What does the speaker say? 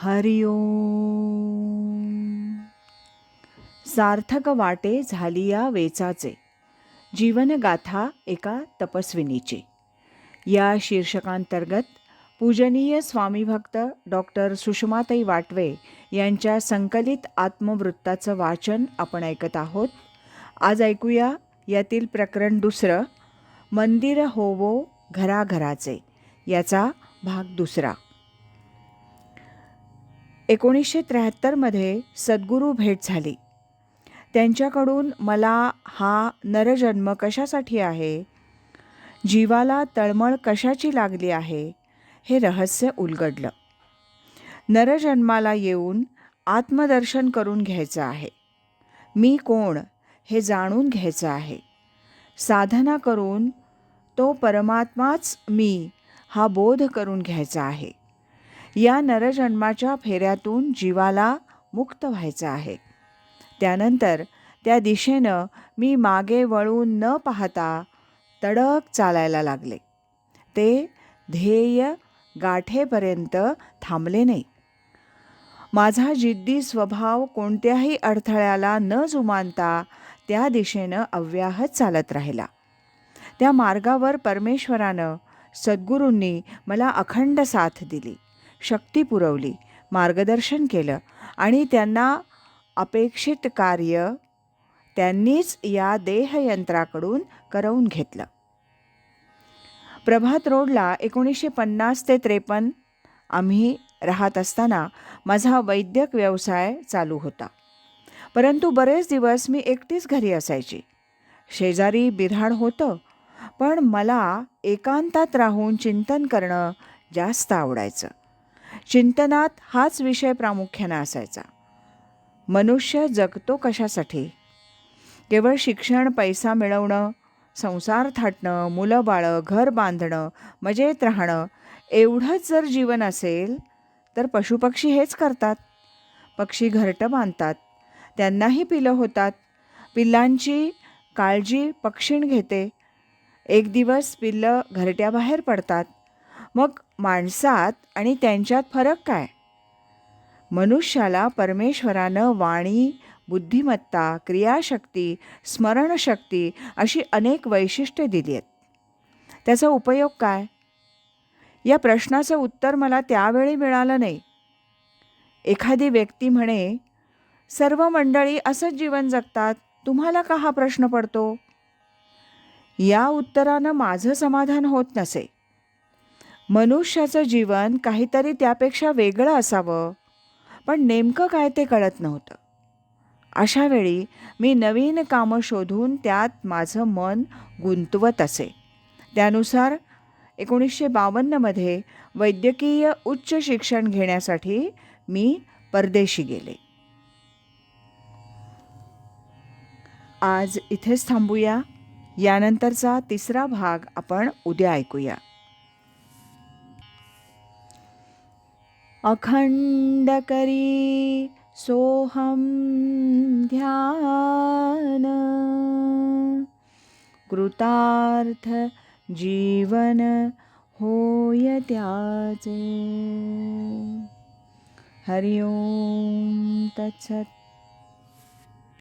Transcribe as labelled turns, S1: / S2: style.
S1: हरि ओम. सार्थक वाटे झालिया वेचाचे, जीवनगाथा एका तपस्विनीची. या शीर्षकांतर्गत पूजनीय स्वामीभक्त डॉक्टर सुषमाताई वाटवे यांच्या संकलित आत्मवृत्ताचं वाचन आपण ऐकत आहोत. आज ऐकूया यातील प्रकरण 2, मंदिर होवो घराघराचे, याचा भाग 2. 1973 सद्गुरू भेट झाली. त्यांच्याकडून मला हा नरजन्म कशासाठी आहे, जीवाला तळमळ कशाची लागली आहे, हे रहस्य उलगडलं. नरजन्माला येऊन आत्मदर्शन करून घ्यायचं आहे. मी कोण हे जाणून घ्यायचं आहे. साधना करून तो परमात्माच मी हा बोध करून घ्यायचा आहे. या नरजन्माच्या फेऱ्यातून जीवाला मुक्त व्हायचं आहे. त्यानंतर त्या दिशेनं मी मागे वळून न पाहता तडक चालायला लागले. ते ध्येय गाठेपर्यंत थांबले नाही. माझा जिद्दी स्वभाव कोणत्याही अडथळ्याला न जुमानता त्या दिशेनं अव्याहत चालत राहिला. त्या मार्गावर परमेश्वरानं, सद्गुरूंनी मला अखंड साथ दिली, शक्ती पुरवली, मार्गदर्शन केलं आणि त्यांना अपेक्षित कार्य त्यांनीच या देहयंत्राकडून करवून घेतलं. प्रभात रोडला 1950 ते 53 आम्ही राहत असताना माझा वैद्यक व्यवसाय चालू होता. परंतु बरेच दिवस मी एकटीच घरी असायची. शेजारी बिऱ्हाड होतं, पण मला एकांतात राहून चिंतन करणं जास्त आवडायचं. चिंतनात हाच विषय प्रामुख्याने असायचा. मनुष्य जगतो कशासाठी? केवळ शिक्षण, पैसा मिळवणं, संसार थाटणं, मुलं बाळं, घर बांधणं, मजेत राहणं, एवढंच जर जीवन असेल तर पशुपक्षी हेच करतात. पक्षी घरटं बांधतात, त्यांनाही पिलं होतात. पिल्लांची काळजी पक्षीण घेते. एक दिवस पिल्लं घरट्याबाहेर पडतात. मग माणसात आणि त्यांच्यात फरक काय? मनुष्याला परमेश्वरानं वाणी, बुद्धिमत्ता, क्रियाशक्ती, स्मरणशक्ती अशी अनेक वैशिष्ट्ये दिली आहेत. त्याचा उपयोग काय? या प्रश्नाचं उत्तर मला त्यावेळी मिळालं नाही. एखादी व्यक्ती म्हणे, सर्व मंडळी असंच जीवन जगतात, तुम्हाला का हा प्रश्न पडतो? या उत्तरानं माझं समाधान होत नसे. मनुष्याचं जीवन काहीतरी त्यापेक्षा वेगळं असावं, पण नेमकं काय ते कळत नव्हतं. अशा वेळी मी नवीन कामं शोधून त्यात माझं मन गुंतवत असे. त्यानुसार 1952 वैद्यकीय उच्च शिक्षण घेण्यासाठी मी परदेशी गेले. आज इथेच थांबूया. यानंतरचा 3रा भाग आपण उद्या ऐकूया. अखंड करी सोहम ध्यान, कृतार्थ जीवन होय त्याचे. हरि ओम तत्सत.